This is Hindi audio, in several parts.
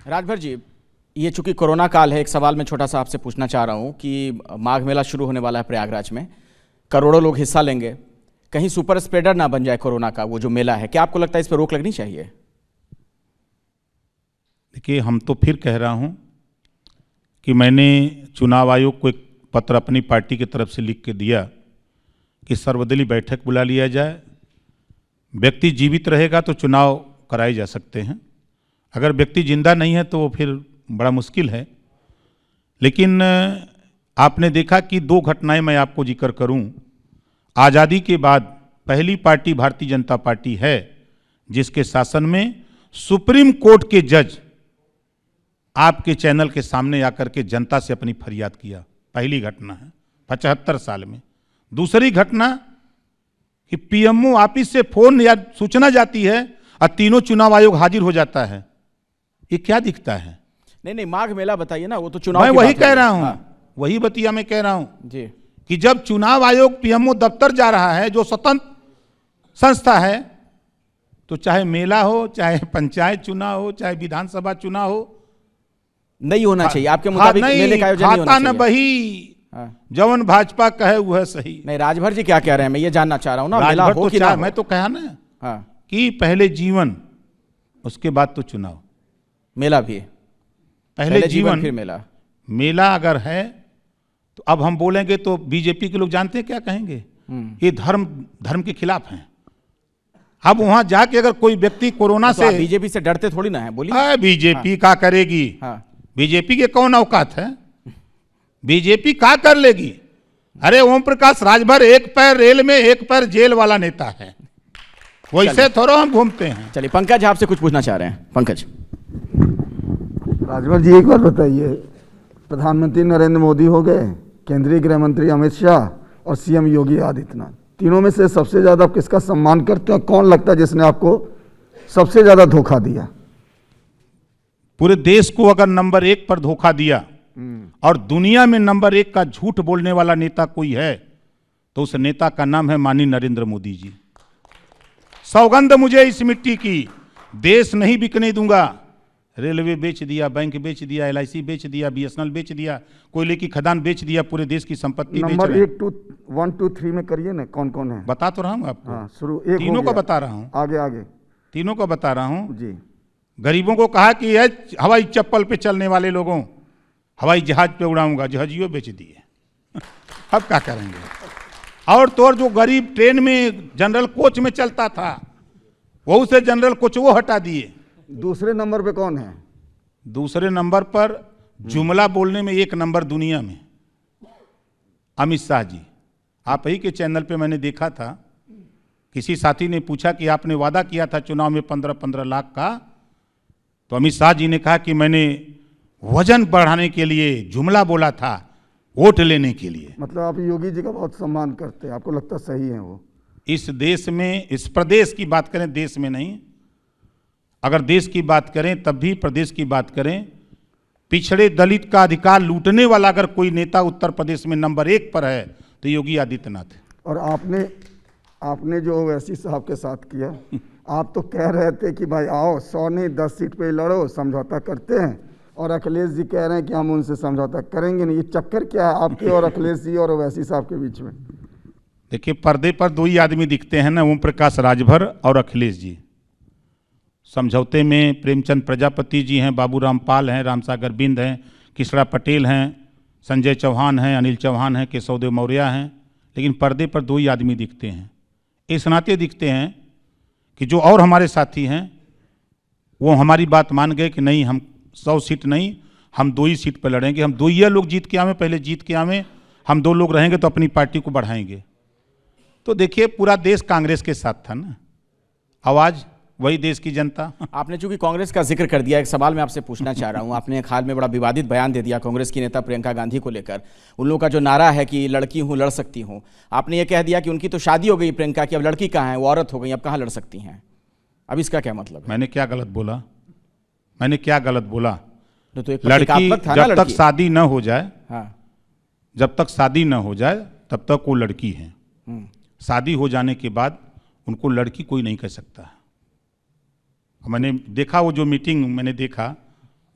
राजभर जी, ये चूंकि कोरोना काल है, एक सवाल मैं छोटा सा आपसे पूछना चाह रहा हूँ कि माघ मेला शुरू होने वाला है प्रयागराज में, करोड़ों लोग हिस्सा लेंगे, कहीं सुपर स्प्रेडर ना बन जाए कोरोना का वो जो मेला है, क्या आपको लगता है इस पर रोक लगनी चाहिए? देखिए, हम तो फिर कह रहा हूँ कि मैंने चुनाव आयोग को एक पत्र अपनी पार्टी की तरफ से लिख के दिया कि सर्वदलीय बैठक बुला लिया जाए। व्यक्ति जीवित रहेगा तो चुनाव कराए जा सकते हैं, अगर व्यक्ति जिंदा नहीं है तो फिर बड़ा मुश्किल है। लेकिन आपने देखा कि दो घटनाएं मैं आपको जिक्र करूं। आज़ादी के बाद पहली पार्टी भारतीय जनता पार्टी है जिसके शासन में सुप्रीम कोर्ट के जज आपके चैनल के सामने आकर के जनता से अपनी फरियाद किया। पहली घटना है 75 साल में। दूसरी घटना कि पीएमओ ऑफिस से फोन या सूचना जाती है और तीनों चुनाव आयोग हाजिर हो जाता है। ये क्या दिखता है? नहीं, माघ मेला बताइए ना, वो तो चुनाव मैं की वही बात कह है। रहा हूं, हाँ। वही बतिया मैं कह रहा हूं जी कि जब चुनाव आयोग पीएमओ दफ्तर जा रहा है जो स्वतंत्र संस्था है, तो चाहे मेला हो, चाहे पंचायत चुनाव हो, चाहे विधानसभा चुनाव हो, नहीं होना चाहिए आपके मुताबिक मेले का आयोजन नहीं होना चाहिए। बही हाँ। जवन भाजपा कहे वह सही। नहीं, राजभर जी क्या कह रहे हैं, मैं ये जानना चाह रहा हूँ ना, मेला राजभर हो तो कि ना हो? मैं तो कहा ना हाँ, कि पहले जीवन उसके बाद तो चुनाव, मेला भी पहले जीवन फिर मेला। मेला अगर है तो अब हम बोलेंगे तो बीजेपी के लोग जानते हैं क्या कहेंगे, ये धर्म के खिलाफ हैं। अब वहां जाके अगर कोई व्यक्ति कोरोना तो से, आप बीजेपी से डरते थोड़ी ना है, बोलिए। बीजेपी का करेगी? हाँ। बीजेपी के कौन औकात है? बीजेपी का कर लेगी? अरे ओम प्रकाश राजभर एक पैर रेल में एक पैर जेल वाला नेता है, वैसे थोड़ा हम घूमते हैं। चलिए, पंकज आपसे कुछ पूछना चाह रहे हैं। पंकज, राजभर जी, एक बात बताइए, प्रधानमंत्री नरेंद्र मोदी हो गए, केंद्रीय गृह मंत्री अमित शाह और सीएम योगी आदित्यनाथ, तीनों में से सबसे ज्यादा आप किसका सम्मान करते हैं? कौन लगता है जिसने आपको सबसे ज्यादा धोखा दिया? पूरे देश को अगर नंबर 1 पर धोखा दिया और दुनिया में नंबर 1 का झूठ बोलने वाला नेता कोई है तो उस नेता का नाम है माननीय नरेंद्र मोदी जी। सौगंध मुझे इस मिट्टी की, देश नहीं बिकने दूंगा। रेलवे बेच दिया, बैंक बेच दिया, LIC बेच दिया, BSNL बेच दिया, कोयले की खदान बेच दिया, पूरे देश की संपत्ति बेच नंबर रहे हैं। 1 2 3 में करिए ना, कौन कौन है? बता तो रहा हूं आपको। हाँ, शुरू एक तीनों हो को गया। बता रहा हूं, आगे आगे तीनों को बता रहा हूं। जी। गरीबों को कहा कि ये हवाई चप्पल पे चलने वाले लोगों, हवाई जहाज पे उड़ाऊंगा, जहाजियों बेच दिए। अब क्या करेंगे? और तो और जो गरीब ट्रेन में जनरल कोच में चलता था वो उसे जनरल कोच वो हटा दिए। दूसरे नंबर पे कौन है? दूसरे नंबर पर जुमला बोलने में 1 नंबर दुनिया में अमित शाह जी। आप ही के चैनल पे मैंने देखा था, किसी साथी ने पूछा कि आपने वादा किया था चुनाव में 15-15 लाख का, तो अमित शाह जी ने कहा कि मैंने वजन बढ़ाने के लिए जुमला बोला था, वोट लेने के लिए। मतलब आप योगी जी का बहुत सम्मान करते हैं, आपको लगता सही है वो? इस देश में, इस प्रदेश की बात करें, देश में नहीं, अगर देश की बात करें तब भी प्रदेश की बात करें, पिछड़े दलित का अधिकार लूटने वाला अगर कोई नेता उत्तर प्रदेश में नंबर 1 पर है तो योगी आदित्यनाथ है। और आपने जो ओवैसी साहब के साथ किया, आप तो कह रहे थे कि भाई आओ 100 नहीं 10 सीट पे लड़ो, समझौता करते हैं, और अखिलेश जी कह रहे हैं कि हम उनसे समझौता करेंगे नहीं। ये चक्कर क्या है आपके और अखिलेश जी और ओवैसी साहब के बीच में? देखिए, पर्दे पर 2 ही आदमी दिखते हैं ना, ओम प्रकाश राजभर और अखिलेश जी। समझौते में प्रेमचंद प्रजापति जी हैं, बाबूराम पाल हैं, रामसागर बिंद हैं, किशोर पटेल हैं, संजय चौहान हैं, अनिल चौहान हैं, केशवदेव मौर्य हैं, लेकिन पर्दे पर 2 ही आदमी दिखते हैं। इस नाते दिखते हैं कि जो और हमारे साथी हैं वो हमारी बात मान गए कि नहीं, हम 100 सीट नहीं, हम 2 ही सीट पर लड़ेंगे, हम 2 ही लोग जीत के आवे, पहले जीत के आवे, हम 2 लोग रहेंगे तो अपनी पार्टी को बढ़ाएंगे। तो देखिए, पूरा देश कांग्रेस के साथ था ना, आवाज वही देश की जनता। आपने चूंकि कांग्रेस का जिक्र कर दिया, एक सवाल मैं आपसे पूछना चाह रहा हूं। आपने एक हाल में बड़ा विवादित बयान दे दिया कांग्रेस की नेता प्रियंका गांधी को लेकर। उन लोगों का जो नारा है कि लड़की हूं लड़ सकती हूं, आपने ये कह दिया कि उनकी तो शादी हो गई प्रियंका की, अब लड़की कहाँ है, वो औरत हो गई, अब कहाँ लड़ सकती हैं? अब इसका क्या मतलब है? मैंने क्या गलत बोला? मैंने क्या गलत बोला? तो एक लड़की प्रतीकात्मक था ना, जब तक शादी न हो जाए, हाँ, जब तक शादी न हो जाए तब तक वो लड़की है। शादी हो जाने के बाद उनको लड़की कोई नहीं कह सकता। मैंने देखा वो जो मीटिंग मैंने देखा,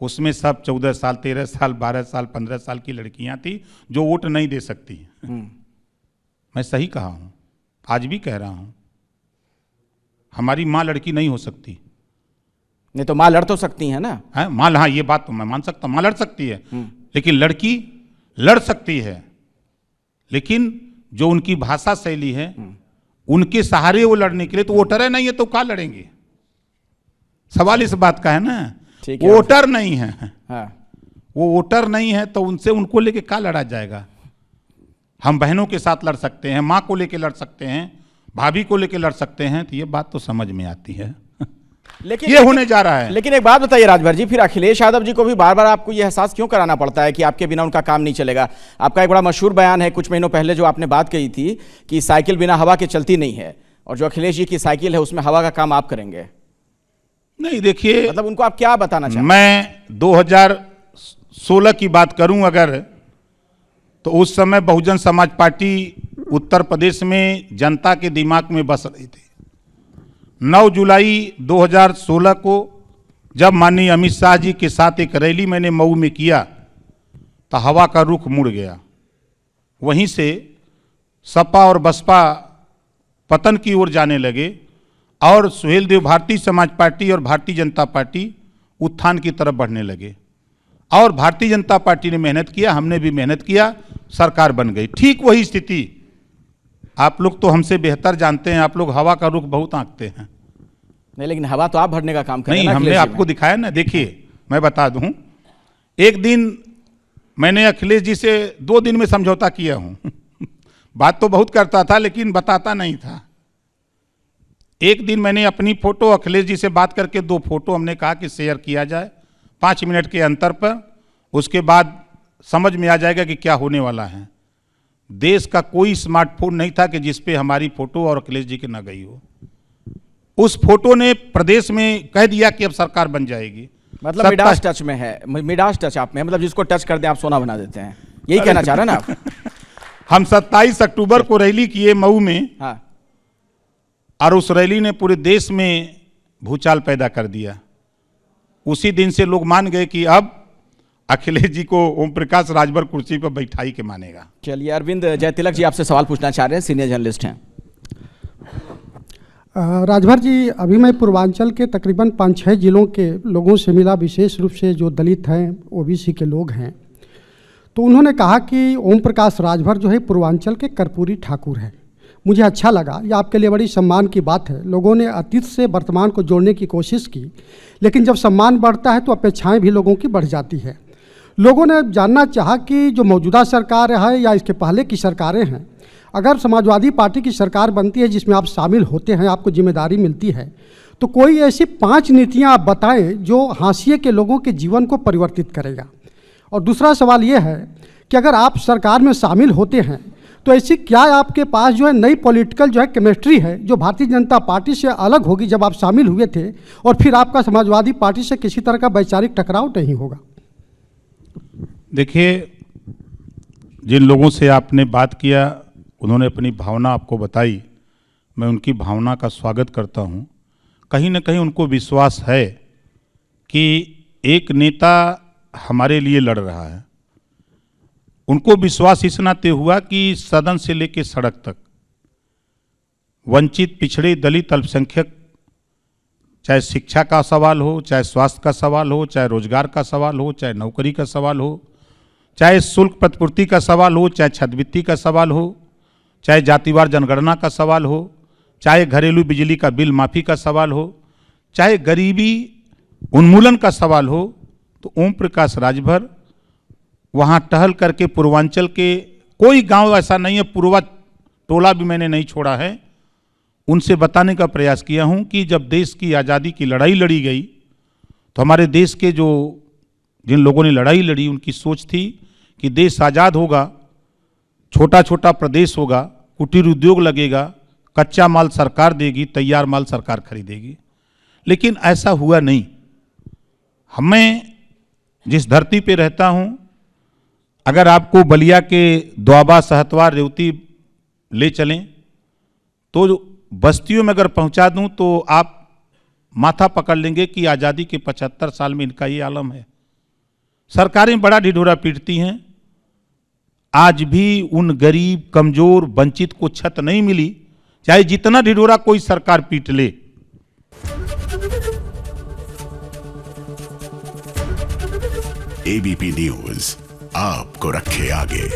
उसमें सब 14 साल, 13 साल, 12 साल, 15 साल की लड़कियां थी जो वोट नहीं दे सकती। मैं सही कहा हूं, आज भी कह रहा हूं, हमारी मां लड़की नहीं हो सकती। नहीं तो मां लड़ तो सकती है ना। है मां, हाँ ये बात तो मैं मान सकता हूं, मां लड़ सकती है, लेकिन लड़की लड़ सकती है, लेकिन जो उनकी भाषा शैली है, उनके सहारे वो लड़ने के लिए, तो वोटर है नहीं है तो क्या लड़ेंगे? सवाल इस बात का है ना, ठीक है। वोटर नहीं है। हाँ। वो वोटर नहीं है तो उनसे उनको लेके क्या लड़ा जाएगा? हम बहनों के साथ लड़ सकते हैं, माँ को लेके लड़ सकते हैं, भाभी को लेके लड़ सकते हैं, तो ये बात तो समझ में आती है। लेकिन ये होने जा रहा है। लेकिन एक बात बताइए राजभर जी, फिर अखिलेश यादव जी को भी बार बार आपको यह एहसास क्यों कराना पड़ता है कि आपके बिना उनका काम नहीं चलेगा? आपका एक बड़ा मशहूर बयान है कुछ महीनों पहले जो आपने बात कही थी कि साइकिल बिना हवा के चलती नहीं है, और जो अखिलेश जी की साइकिल है उसमें हवा का काम आप करेंगे। नहीं देखिए, मतलब उनको आप क्या बताना चाहते हैं? मैं 2016 की बात करूं अगर, तो उस समय बहुजन समाज पार्टी उत्तर प्रदेश में जनता के दिमाग में बस रही थी। 9 जुलाई 2016 को जब माननीय अमित शाह जी के साथ एक रैली मैंने मऊ में किया, तो हवा का रुख मुड़ गया। वहीं से सपा और बसपा पतन की ओर जाने लगे, और सुहेल देव भारतीय समाज पार्टी और भारतीय जनता पार्टी उत्थान की तरफ बढ़ने लगे। और भारतीय जनता पार्टी ने मेहनत किया, हमने भी मेहनत किया, सरकार बन गई। ठीक वही स्थिति, आप लोग तो हमसे बेहतर जानते हैं, आप लोग हवा का रुख बहुत आंकते हैं। नहीं, लेकिन हवा तो आप भरने का काम करें नहीं, ना। हमने आपको दिखाया ना। देखिए मैं बता दूं, एक दिन मैंने अखिलेश जी से 2 दिन में समझौता किया हूं। बात तो बहुत करता था लेकिन बताता नहीं था। एक दिन मैंने अपनी फोटो अखिलेश जी से बात करके 2 फोटो हमने कहा कि शेयर किया जाए 5 मिनट के अंतर पर, उसके बाद समझ में आ जाएगा कि क्या होने वाला है। देश का कोई स्मार्टफोन नहीं था कि जिस पे हमारी फोटो और अखिलेश जी की न गई हो। उस फोटो ने प्रदेश में कह दिया कि अब सरकार बन जाएगी। मतलब मिडास टच में है, मिडास टच आप में, मतलब जिसको टच कर दे आप सोना बना देते हैं, यही कहना चाह रहे हैं ना आप? हम 27 अक्टूबर को रैली किए मऊ में। हाँ। और उस रैली ने पूरे देश में भूचाल पैदा कर दिया। उसी दिन से लोग मान गए कि अब अखिलेश जी को ओम प्रकाश राजभर कुर्सी पर बैठाई के मानेगा। चलिए, अरविंद जयतिलक जी आपसे सवाल पूछना चाह रहे हैं, सीनियर जर्नलिस्ट हैं। राजभर जी, अभी मैं पूर्वांचल के तकरीबन 5-6 जिलों के लोगों से मिला, विशेष रूप से जो दलित हैं, ओबीसी के लोग हैं, तो उन्होंने कहा कि ओम प्रकाश राजभर जो है पूर्वांचल के कर्पूरी ठाकुर हैं। मुझे अच्छा लगा, ये आपके लिए बड़ी सम्मान की बात है। लोगों ने अतीत से वर्तमान को जोड़ने की कोशिश की, लेकिन जब सम्मान बढ़ता है तो अपेक्षाएं भी लोगों की बढ़ जाती है। लोगों ने जानना चाहा कि जो मौजूदा सरकार है या इसके पहले की सरकारें हैं, अगर समाजवादी पार्टी की सरकार बनती है जिसमें आप शामिल होते हैं, आपको जिम्मेदारी मिलती है, तो कोई ऐसी 5 नीतियां आप बताएं जो हाशिए के लोगों के जीवन को परिवर्तित करेगा। और दूसरा सवाल ये है कि अगर आप सरकार में शामिल होते हैं तो ऐसी क्या आपके पास जो है नई पॉलिटिकल जो है केमिस्ट्री है जो भारतीय जनता पार्टी से अलग होगी जब आप शामिल हुए थे, और फिर आपका समाजवादी पार्टी से किसी तरह का वैचारिक टकराव नहीं होगा? देखिए, जिन लोगों से आपने बात किया उन्होंने अपनी भावना आपको बताई, मैं उनकी भावना का स्वागत करता हूं। कहीं ना कहीं उनको विश्वास है कि एक नेता हमारे लिए लड़ रहा है। उनको विश्वास इस नाते हुआ कि सदन से लेकर सड़क तक वंचित, पिछड़े, दलित, अल्पसंख्यक, चाहे शिक्षा का सवाल हो, चाहे स्वास्थ्य का सवाल हो, चाहे रोजगार का सवाल हो, चाहे नौकरी का सवाल हो, चाहे शुल्क प्रतिपूर्ति का सवाल हो, चाहे छात्रवृत्ति का सवाल हो, चाहे जातिवार जनगणना का सवाल हो, चाहे घरेलू बिजली का बिल माफी का सवाल हो, चाहे गरीबी उन्मूलन का सवाल हो, तो ओम प्रकाश राजभर वहाँ टहल करके पूर्वांचल के कोई गांव ऐसा नहीं है, पूर्वा टोला भी मैंने नहीं छोड़ा है, उनसे बताने का प्रयास किया हूं कि जब देश की आज़ादी की लड़ाई लड़ी गई तो हमारे देश के जो जिन लोगों ने लड़ाई लड़ी उनकी सोच थी कि देश आज़ाद होगा, छोटा छोटा प्रदेश होगा, कुटीर उद्योग लगेगा, कच्चा माल सरकार देगी, तैयार माल सरकार खरीदेगी। लेकिन ऐसा हुआ नहीं। हमें जिस धरती पे रहता हूं, अगर आपको बलिया के द्वाबा, सहतवार, रेवती ले चलें तो बस्तियों में अगर पहुंचा दूं तो आप माथा पकड़ लेंगे कि आज़ादी के 75 साल में इनका ये आलम है। सरकारें बड़ा ढिढोरा पीटती हैं, आज भी उन गरीब, कमजोर, वंचित को छत नहीं मिली, चाहे जितना ढिढोरा कोई सरकार पीट ले। एबीपी न्यूज आपको रखे आगे।